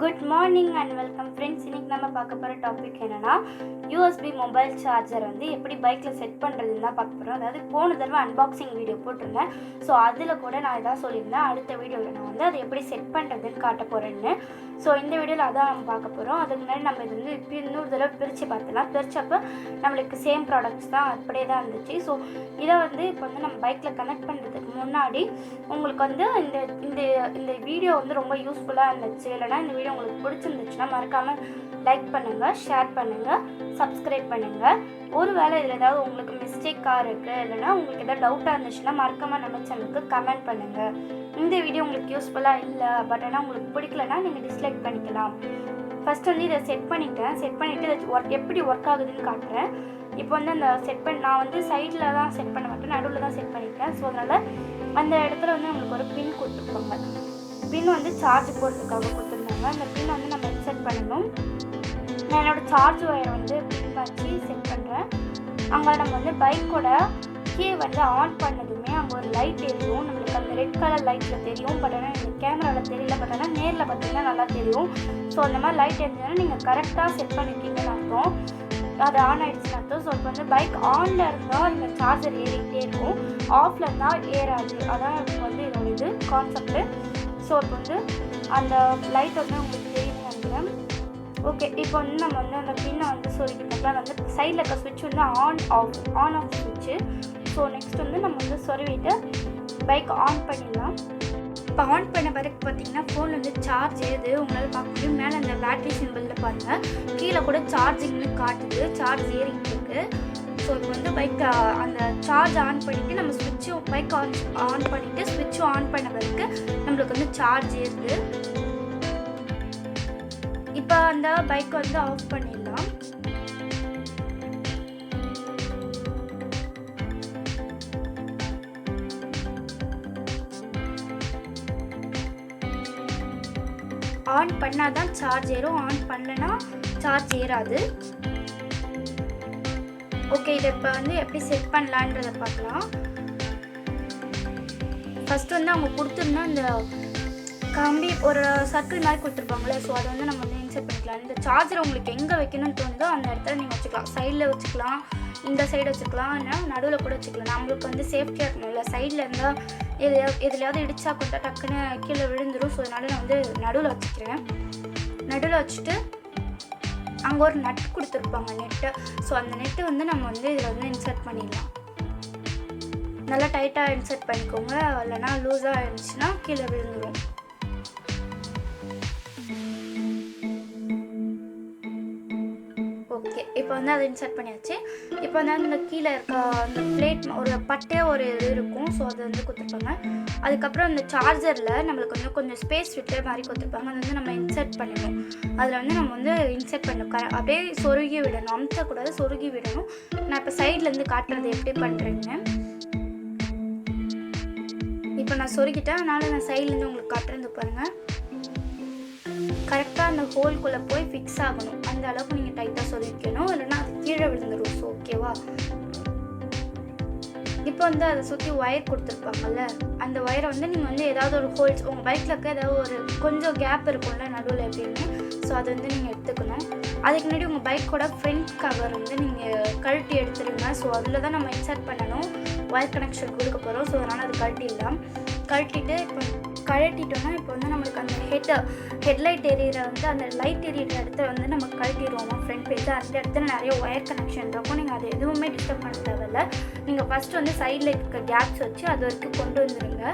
Good morning and welcome friends. இன்றைக்கி நம்ம பார்க்க போகிற டாபிக் என்னென்னா யூஎஸ்பி மொபைல் சார்ஜர் வந்து எப்படி பைக்கில் செட் பண்ணுறதுன்னு தான் பார்க்க போகிறோம். அதாவது போன தடவை அன்பாக்சிங் வீடியோ போட்டிருந்தேன். ஸோ அதில் கூட நான் இதான் சொல்லியிருந்தேன், அடுத்த வீடியோவில் நான் வந்து அதை எப்படி செட் பண்ணுறதுன்னு காட்ட போகிறேன்னு. ஸோ இந்த வீடியோவில் அதான் நம்ம பார்க்க போகிறோம். அதுக்கு முன்னாடி நம்ம இது வந்து இப்போ இன்னொரு தடவை பிரித்து பார்த்துலாம். பிரித்தப்போ நம்மளுக்கு சேம் ப்ராடக்ட்ஸ் தான் அப்படியே தான் இருந்துச்சு. ஸோ இதை வந்து இப்போ வந்து நம்ம பைக்கில் கனெக்ட் பண்ணுறதுக்கு முன்னாடி உங்களுக்கு வந்து இந்த வீடியோ வந்து ரொம்ப யூஸ்ஃபுல்லாக இருந்துச்சு, இல்லைனா இந்த வீடியோ உங்களுக்கு பிடிச்சிருந்துச்சுன்னா மறக்காமல் லைக் பண்ணுங்கள், ஷேர் பண்ணுங்கள், சப்ஸ்கிரைப் பண்ணுங்கள். ஒரு வேளை இதில் ஏதாவது உங்களுக்கு மிஸ்டேக்காக இருக்குது, இல்லைனா உங்களுக்கு எதாவது டவுட்டாக இருந்துச்சுன்னா மறக்காமல் நம்ம சேனலுக்கு கமெண்ட் பண்ணுங்கள். இந்த வீடியோ உங்களுக்கு யூஸ்ஃபுல்லாக இல்லை, பட் ஆனால் உங்களுக்கு பிடிக்கலன்னா நீங்கள் டிஸ்லைக் பண்ணிக்கலாம். ஃபஸ்ட் வந்து இதை செட் பண்ணிவிட்டு இதை எப்படி ஒர்க் ஆகுதுன்னு காட்டுறேன். இப்போ வந்து அந்த நான் வந்து சைடில் தான் செட் பண்ண மாட்டேன், நடுவில் தான் செட் பண்ணியிருக்கேன். ஸோ அதனால் அந்த இடத்துல வந்து நம்மளுக்கு ஒரு பின் கொடுத்துருப்பாங்க. பின் வந்து சார்ஜ் போடுறதுக்காக கொடுத்துருந்தாங்க. அந்த பின் வந்து நம்ம செட் பண்ணணும். நான் என்னோடய சார்ஜ் ஒயரை வந்து பின் வச்சு செட் பண்ணுறேன். அங்கே நம்ம வந்து பைக்கோட கீ வந்து ஆன் பண்ணதுமே அங்கே ஒரு லைட் எரியும். நம்மளுக்கு அந்த ரெட் கலர் லைட்டில் தெரியும், பட் ஆனால் எனக்கு கேமராவில் தெரியல, பட் ஆனால் நேரில் பார்த்தீங்கன்னா நல்லா தெரியும். ஸோ அந்த மாதிரி லைட் எரிஞ்சதுன்னா நீங்கள் கரெக்டாக செட் பண்ணியிருக்கீங்கன்னு அர்த்தம், அது ஆன் ஆகிடுச்சுன்னு அர்த்தம். ஸோ இப்போ வந்து பைக் ஆனில் இருந்தால் இந்த சார்ஜர் ஏறிக்கிட்டே இருக்கும், ஆஃபில் இருந்தால் ஏறாது. அதான் இப்போ வந்து இதோட இது கான்செப்ட்டு. ஸோ இப்போ வந்து அந்த லைட் வந்து உங்களுக்கு தெரியும்னு நினைக்கிறேன். ஓகே, இப்போ வந்து நம்ம வந்து அந்த பின்னை வந்து சொருகிட்டோம்னா வந்து சைடில் இருக்க ஸ்விட்ச் வந்து ஆன் ஆஃப் ஸ்விட்ச்சு. ஸோ நெக்ஸ்ட் வந்து நம்ம வந்து சொருவிட்டு பைக் ஆன் பண்ணிடலாம். இப்போ ஆன் பண்ண பிறகு பார்த்தீங்கன்னா ஃபோன் வந்து சார்ஜ் ஏது உங்களால் பார்க்க முடியும். மேலே அந்த பேட்டரி சிம்பிளில் பாருங்கள், கீழே கூட சார்ஜிங்னு காட்டுது, சார்ஜ் ஏறிக்கிட்டு இருக்குது. ஸோ இப்போ வந்து பைக் அந்த சார்ஜ் ஆன் பண்ணிவிட்டு நம்ம ஸ்விட்சும் பைக் ஆன் பண்ணிவிட்டு ஸ்விட்சும் ஆன் பண்ண பிறகு நம்மளுக்கு வந்து சார்ஜ் ஏறுது. இப்போ அந்த பைக் வந்து ஆஃப் பண்ணிடலாம். ஆன் பண்ணால் தான் சார்ஜ் ஏறும், ஆன் பண்ணலன்னா சார்ஜ் ஏறாது. ஓகே, இதை இப்போ வந்து எப்படி செட் பண்ணலான்றதை பார்க்கலாம். ஃபஸ்ட்டு வந்து அவங்க கொடுத்துருந்தா இந்த கம்பி ஒரு சர்க்கிள் மாதிரி கொடுத்துருப்பாங்களே, ஸோ அதை வந்து நம்ம வந்து இன்செர்ட் பண்ணிக்கலாம். இந்த சார்ஜரை உங்களுக்கு எங்கே வைக்கணும்னு தோணுதோ அந்த இடத்துல நீங்கள் வச்சுக்கலாம். சைடில் வச்சுக்கலாம், இந்த சைடு வச்சுக்கலாம், இல்லைனா நடுவில் கூட வச்சுக்கலாம். நம்மளுக்கு வந்து சேஃப்டியாக இருக்கணும்ல, சைடில் இருந்தால் எதுலையாவது இடிச்சா கூட டக்குன்னு கீழே விழுந்துடும். ஸோ அதனால் நான் வந்து நடுவில் வச்சுக்கிறேன். நடுவில் வச்சுட்டு அங்கே ஒரு நட் கொடுத்துருப்பாங்க, நெட்டு. ஸோ அந்த நெட்டு வந்து நம்ம வந்து இதில் வந்து இன்செர்ட் பண்ணிடலாம். நல்லா டைட்டாக இன்செர்ட் பண்ணிக்கோங்க, இல்லைனா லூஸாக இருந்துச்சுன்னா கீழே விழுந்துடும். ஓகே, இப்போ வந்து அதை இன்செர்ட் பண்ணியாச்சு. இப்போ வந்து அந்த கீழே இருக்க அந்த பிளேட் ஒரு பட்டையாக ஒரு இது இருக்கும், ஸோ அது வந்து கொடுத்துருப்பாங்க. அதுக்கப்புறம் அந்த சார்ஜரில் நம்மளுக்கு வந்து கொஞ்சம் ஸ்பேஸ் விட்டு மாதிரி கொடுத்துருப்பாங்க, அது வந்து நம்ம இன்செர்ட் பண்ணணும். அதில் வந்து நம்ம வந்து இன்செர்ட் பண்ணணும், அப்படியே சொருகி விடணும், அமுத்தக்கூடாது, சொருகி விடணும். நான் இப்போ சைட்லேருந்து காட்டுறது எப்படி பண்ணுறேன்னு. இப்போ நான் சொருகிட்டேன், அதனால் நான் சைட்லேருந்து உங்களுக்கு காட்டுறது பாருங்கள். கரெக்டாக அந்த ஹோல்குள்ளே போய் ஃபிக்ஸ் ஆகணும், அந்த அளவுக்கு நீங்கள் டைட்டாக சொருகிக்கணும், இல்லைனா அது கீழே விழுந்துடும். ஸோ ஓகேவா, இப்போ வந்து அதை சுற்றி ஒயர் கொடுத்துருப்பாங்கல்ல, அந்த ஒயரை வந்து நீங்கள் வந்து ஏதாவது ஒரு ஹோல்ஸ் உங்கள் பைக்கில் இருக்க ஏதாவது ஒரு கொஞ்சம் கேப் இருக்கும்ல நடுவில் எப்படின்னு, ஸோ அதை வந்து நீங்கள் எடுத்துக்கணும். அதுக்கு முன்னாடி உங்கள் பைக்கோட ஃப்ரண்ட் கவர் வந்து நீங்கள் கழட்டி எடுத்துருங்க. ஸோ அதில் தான் நம்ம இன்செர்ட் பண்ணணும், ஒயர் கனெக்ஷன் கொடுக்க போகிறோம். ஸோ அதனால் அது கழட்டிடலாம். கழட்டிட்டு இப்போ கழட்டிட்டோன்னா இப்போ வந்து நம்மளுக்கு அந்த ஹெட்லைட் எரியிற வந்து அந்த லைட் எரியிற இடத்துல வந்து நம்ம கழட்டிடுவோமா ஃப்ரண்ட் பேஜ். அந்த இடத்துல நிறைய ஒயர் கனெக்ஷன் இருக்கும், நீங்கள் அது எதுவுமே டிஸ்டர்ப் பண்ண தேவையில்ல. நீங்கள் ஃபஸ்ட்டு வந்து சைடில் இருக்க கேப்ஸ் வச்சு அது வரைக்கும் கொண்டு வந்துடுங்க.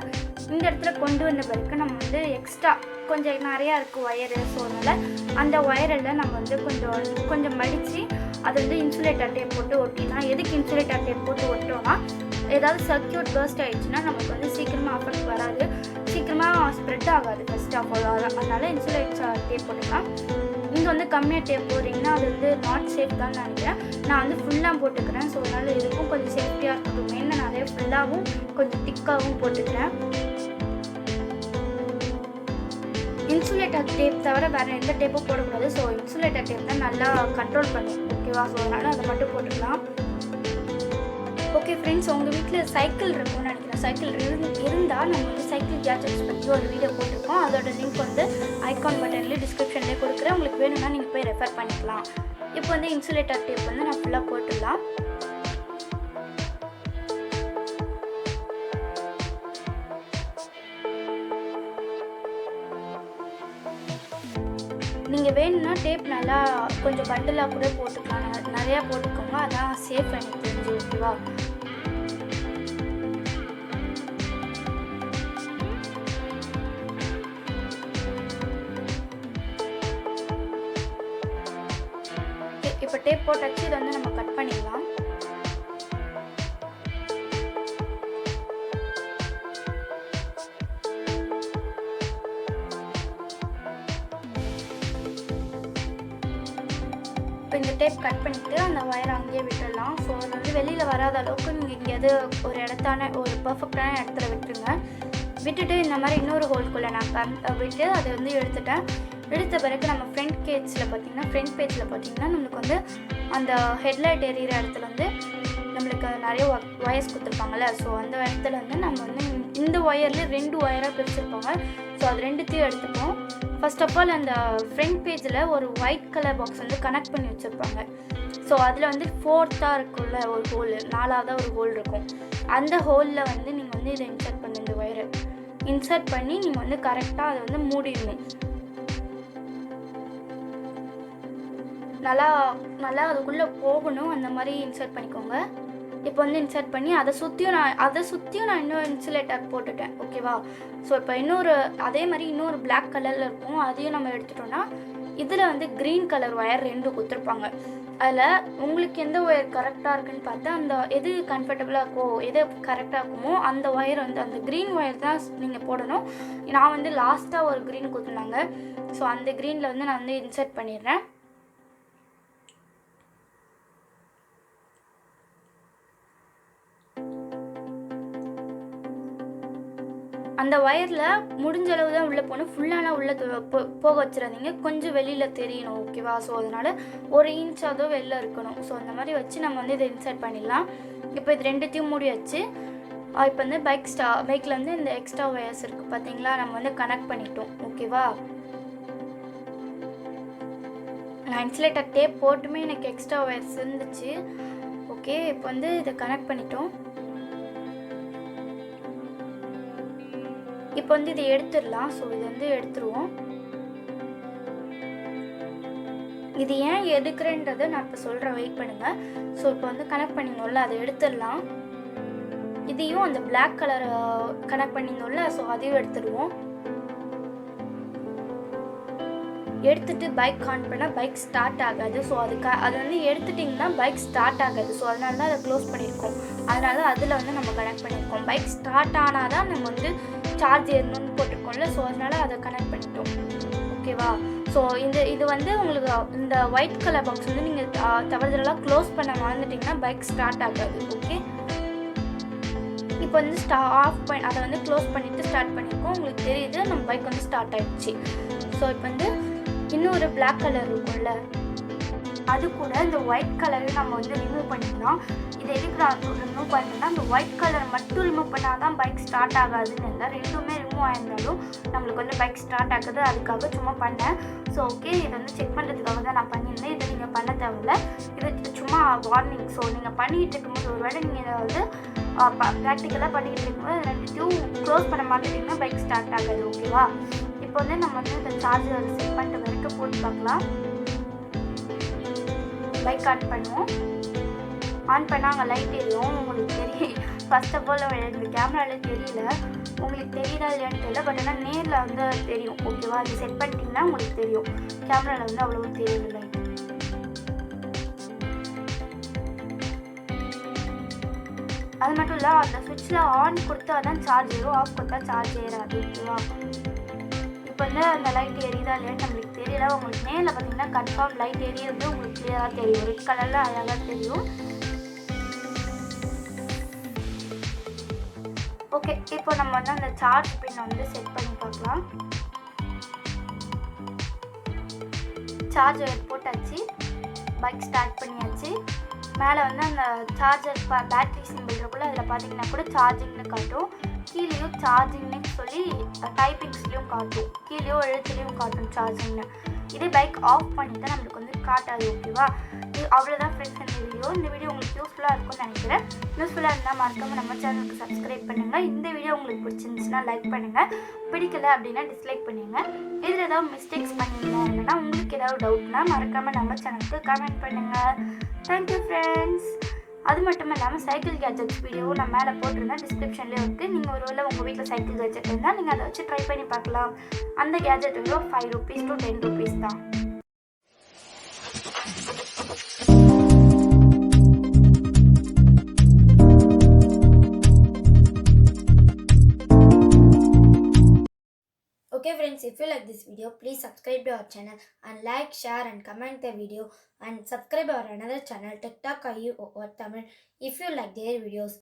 இந்த இடத்துல கொண்டு வந்த பிறகு நம்ம வந்து எக்ஸ்ட்ரா கொஞ்சம் நிறையா இருக்குது ஒயரு. ஸோ அதனால் அந்த ஒயரெல்லாம் நம்ம வந்து கொஞ்சம் மடித்து அதை வந்து இன்சுலேட்டர் டேப் போட்டு ஒட்டிடலாம். எதுக்கு இன்சுலேட்டர் டேப் போட்டு ஒட்டோம்னா, ஏதாவது சர்க்யூட் பர்ஸ்ட் ஆகிடுச்சுன்னா நமக்கு வந்து சீக்கிரமாக அஃபெக்ட் வராது, சீக்கிரமாக ஸ்ப்ரெட் ஆகாது ஃபஸ்ட் ஆஃப் ஆல். அதனால் இன்சுலேட்டர் டேப் போட்டுக்கலாம். நீங்கள் வந்து கம்மியாக டேப் போடுறீங்கன்னா அது வந்து நாட் சேஃப் தான் நினைக்கிறேன். நான் வந்து ஃபுல்லாக போட்டுக்கிறேன். ஸோ அதனால் இதுக்கும் கொஞ்சம் சேஃப்டியாக இருக்கட்டும், மெயினாக நிறைய ஃபுல்லாகவும் கொஞ்சம் திக்காகவும் போட்டுக்கிறேன். இன்சுலேட்டர் டேப் தவிர வேறு எந்த டேப்பும் போடக்கூடாது. ஸோ இன்சுலேட்டர் டேப் தான் நல்லா கண்ட்ரோல் பண்ணும், ஓகேவா. ஸோ அதனால் அதை மட்டும் போட்டுக்கலாம். ஓகே ஃப்ரெண்ட்ஸ், உங்கள் வீட்டில் சைக்கிள் இருக்கும்னு நினைக்கிறேன். சைக்கிள் இருந்தால் நம்ம வந்து சைக்கிள் கேஜெட்ஸ் பற்றி ஒரு வீடியோ போட்டிருக்கோம். அதோட லிங்க் வந்து ஐகான் பட்டன்லேயே டிஸ்கிரிப்ஷன்லேயே கொடுக்குறேன். உங்களுக்கு வேணும்னா நீங்கள் போய் ரெஃபர் பண்ணிக்கலாம். இப்போ வந்து இன்சுலேட்டர் டேப் வந்து நான் ஃபுல்லாக போட்டுடலாம். நீங்கள் வேணும்னா டேப் நல்லா கொஞ்சம் பண்டிலாக கூட போட்டுக்கலாம். நிறையா போட்டுக்கோங்க, அதான் சேஃப் எனக்கு தெரிஞ்சு. ஓகேவா? இப்போ டேப் போட்டாச்சு. இதை வந்து நம்ம கட் பண்ணிடலாம். இப்போ இந்த டேப் கட் பண்ணிவிட்டு அந்த ஒயரை அங்கேயே விட்டுடலாம். ஸோ அது வந்து வெளியில் வராத அளவுக்கு நீங்கள் எங்கேயாவது ஒரு ஒரு பர்ஃபெக்டான இடத்துல விட்டுருங்க. விட்டுட்டு இந்த மாதிரி இன்னொரு ஹோல்குள்ளே நான் விட்டு அதை வந்து எடுத்த பிறகு நம்ம ஃப்ரண்ட் பேஜில் பார்த்திங்கன்னா நம்மளுக்கு வந்து அந்த ஹெட்லைட் எரியிற இடத்துல வந்து நம்மளுக்கு நிறைய ஒயர்ஸ் கொடுத்துருப்பாங்கள்ல. ஸோ அந்த இடத்துல வந்து நம்ம வந்து இந்த ஒயரில் 2 ஒயராக பிரிச்சுருப்பாங்க. ஸோ அது 2த்தையும் எடுத்துப்போம். ஃபர்ஸ்ட் ஆஃப் ஆல் அந்த ஃப்ரண்ட் பேஜில் ஒரு ஒயிட் கலர் பாக்ஸ் வந்து கனெக்ட் பண்ணி வச்சுருப்பாங்க. ஸோ அதில் வந்து 4th இருக்குள்ள ஒரு ஹோல், 4ஆவதாக ஒரு ஹோல் இருக்கும். அந்த ஹோலில் வந்து நீங்கள் வந்து இதை இன்சர்ட் பண்ணி இந்த ஒயரை இன்சர்ட் பண்ணி நீங்கள் வந்து கரெக்டாக அதை வந்து மூடிடணும். நல்லா அதுக்குள்ளே போகணும். அந்த மாதிரி இன்சர்ட் பண்ணிக்கோங்க. இப்போ வந்து இன்சர்ட் பண்ணி அதை சுற்றியும் நான் இன்னொரு இன்சுலேட்டர் போட்டுட்டேன். ஓகேவா? ஸோ இப்போ அதே மாதிரி இன்னொரு பிளாக் கலரில் இருக்கும். அதையும் நம்ம எடுத்துட்டோம்னா இதில் வந்து க்ரீன் கலர் ஒயர் 2 கொடுத்துருப்பாங்க. அதில் உங்களுக்கு எந்த ஒயர் கரெக்டாக இருக்குன்னு பார்த்தா அந்த எது கம்ஃபர்டபுளாக இருக்கோ, எது கரெக்டாக இருக்குமோ அந்த ஒயர் வந்து அந்த க்ரீன் ஒயர் தான் நீங்கள் போடணும். நான் வந்து லாஸ்ட்டாக ஒரு க்ரீன் கொடுத்துருந்தாங்க. ஸோ அந்த க்ரீனில் வந்து நான் வந்து இன்சர்ட் பண்ணிடுறேன். அந்த ஒயரில் முடிஞ்ச அளவு தான் உள்ளே போகணும். ஃபுல்லாலாம் உள்ளே போக வச்சிடாதீங்க. கொஞ்சம் வெளியில் தெரியணும். ஓகேவா? ஸோ அதனால் 1 இன்ச்சாவது வெளில இருக்கணும். ஸோ அந்த மாதிரி வச்சு நம்ம வந்து இதை இன்சர்ட் பண்ணிடலாம். இப்போ இது 2த்தையும் மூடி வச்சு இப்போ வந்து பைக்கில் வந்து இந்த எக்ஸ்ட்ரா ஒயர்ஸ் இருக்குது பார்த்தீங்களா, நம்ம வந்து கனெக்ட் பண்ணிட்டோம். ஓகேவா? நான் இன்சுலேட்டர் டேப் போட்டுமே எனக்கு எக்ஸ்ட்ரா ஒயர்ஸ் இருந்துச்சு. ஓகே, இப்போ வந்து இதை கனெக்ட் பண்ணிட்டோம். இப்போ வந்து இதை எடுத்துடலாம். ஸோ இதை வந்து எடுத்துருவோம். இது ஏன் எடுக்கிறேன்றதை நான் இப்போ சொல்கிறேன், வெயிட் பண்ணுங்கள். ஸோ இப்போ வந்து கனெக்ட் பண்ணியிருந்தோம்ல, அதை எடுத்துடலாம். இதையும் அந்த பிளாக் கலர் கனெக்ட் பண்ணியிருந்தோம்ல, ஸோ அதையும் எடுத்துடுவோம். எடுத்துட்டு பைக் ஆன் பண்ணால் பைக் ஸ்டார்ட் ஆகாது. ஸோ அது வந்து எடுத்துட்டிங்கன்னா பைக் ஸ்டார்ட் ஆகாது. ஸோ அதனால தான் அதை க்ளோஸ் பண்ணியிருக்கோம். அதனால அதில் வந்து நம்ம கனெக்ட் பண்ணியிருக்கோம். பைக் ஸ்டார்ட் ஆனால் தான் நம்ம வந்து சார்ஜ் ஏறணும்னு போட்டிருக்கோம்ல. ஸோ அதனால அதை கனெக்ட் பண்ணிட்டோம். ஓகேவா? ஸோ இது வந்து உங்களுக்கு இந்த ஒயிட் கலர் பாக்ஸ் வந்து நீங்கள் தவறுதலாக க்ளோஸ் பண்ண மறந்துட்டிங்கன்னா பைக் ஸ்டார்ட் ஆகாது. ஓகே, இப்போ வந்து அதை வந்து க்ளோஸ் பண்ணிவிட்டு ஸ்டார்ட் பண்ணியிருக்கோம். உங்களுக்கு தெரியுது நம்ம பைக் வந்து ஸ்டார்ட் ஆகிடுச்சு. ஸோ இப்போ வந்து இன்னொரு பிளாக் கலர் இருக்கும்ல, அது கூட இந்த ஒயிட் கலரையும் நம்ம வந்து ரிமூவ் பண்ணிக்கலாம். இது எதுக்கு நான் ரிமூவ் பண்ணுறேன்னா, அந்த ஒயிட் கலர் மட்டும் ரிமூவ் பண்ணால் தான் பைக் ஸ்டார்ட் ஆகாதுன்னு இல்லை, 2மே ரிமூவ் ஆயிருந்தாலும் நம்மளுக்கு வந்து பைக் ஸ்டார்ட் ஆகுது. அதுக்காக சும்மா பண்ணேன். ஸோ ஓகே, இதை வந்து செக் பண்ணுறதுக்காக தான் நான் பண்ணியிருந்தேன். இதை நீங்கள் பண்ண தேவையில்ல, இது சும்மா வார்னிங். ஸோ நீங்கள் பண்ணிக்கிட்டு இருக்கும்போது ஒரு வேளை நீங்கள் இதை வந்து ப்ராக்டிக்கலாக பண்ணிக்கிட்டு இருக்கும்போது 2த்தையும் க்ளோஸ் பண்ண மாட்டேங்கிங்கன்னா பைக் ஸ்டார்ட் ஆகாது. ஓகேவா? இப்போ வந்து நம்ம வந்து இந்த சார்ஜர் செட் பண்ணிட்டு வரைக்கும் போட்டு பார்க்கலாம். பைக் ஆன் பண்ணுவோம். ஆன் பண்ணால் அங்கே லைட் எரியும். உங்களுக்கு தெரியும், ஃபர்ஸ்ட் ஆஃப் ஆல் இந்த கேமராவில் தெரியல, உங்களுக்கு தெரியுதா இல்லையான்னு தெரியல. பட் ஆனால் நேரில் வந்து தெரியும். ஓகேவா? அது செட் பண்ணிட்டீங்கன்னா உங்களுக்கு தெரியும். கேமராவில் வந்து அவ்வளோ தெரியல லைட். அது மட்டும் இல்லை, அந்த சுவிட்சில் ஆன் கொடுத்தா தான் சார்ஜ் ஏறும், ஆஃப் கொடுத்தா சார்ஜ் ஏறாது. ஓகேவா? இப்போ வந்து அந்த லைட் எரியுதா இல்லையான்னு நம்மளுக்கு தெரியல. உங்களுக்கு நேரில் பார்த்தீங்கன்னா கன்ஃபார்ம் லைட் எரியுது உங்களுக்கு கிளியராக தெரியும். ரெட் கலரில் அழகாக தெரியும். ஓகே, இப்போ நம்ம வந்து அந்த சார்ஜ் பின்னை வந்து செட் பண்ணி பார்க்கலாம். சார்ஜர் போட்டாச்சு, பைக் ஸ்டார்ட் பண்ணியாச்சு. மேலே வந்து அந்த சார்ஜர் பேட்ரி சிம்பிள் இருக்குள்ள அதில் பார்த்தீங்கன்னா கூட சார்ஜிங்னு காட்டும், கீழேயும் சார்ஜிங்னு சொல்லி டைப்பிங்ஸ்லேயும் காட்டும், கீழேயும் எழுத்துலேயும் காட்டும் சார்ஜிங்னு. இதே பைக் ஆஃப் பண்ணிவிட்டு நம்மளுக்கு வந்து காட்டாது. ஓகேவா? இது அவ்வளோதான் ஃப்ரெண்ட்ஸ் இந்த வீடியோ உங்களுக்கு யூஸ்ஃபுல்லாக இருக்கும்னு நினைக்கிறேன். யூஸ்ஃபுல்லாக இருந்தால் மறக்காமல் நம்ம சேனலுக்கு சப்ஸ்கிரைப் பண்ணுங்கள். இந்த வீடியோ உங்களுக்கு பிடிச்சிருந்துச்சுன்னா லைக் பண்ணுங்கள், பிடிக்கல அப்படின்னா டிஸ்லைக் பண்ணுங்கள். இதில் ஏதாவது மிஸ்டேக்ஸ் பண்ணியிருந்தேன் இல்லைன்னா உங்களுக்கு ஏதாவது டவுட்னா மறக்காமல் நம்ம சேனலுக்கு கமெண்ட் பண்ணுங்கள். Thank you friends. அது மட்டும் இல்லாமல் சைக்கிள் கேஜெட்ஸ் வீடியோவும் நான் மேலே போட்டிருந்தேன், டிஸ்கிரிப்ஷன்லேயே இருக்குது. நீங்கள் ஒருவேளை உங்கள் வீட்டில் சைக்கிள் கேஜெட் இருந்தால் நீங்கள் அதை வச்சு ட்ரை பண்ணி பார்க்கலாம். அந்த கேஜெட் வந்து 5 rupees to 10 rupees தான். Okay friends, if you like this video, please subscribe to our channel and like, share and comment the video, and subscribe our another channel TikTok IU or Tamil if you like their videos.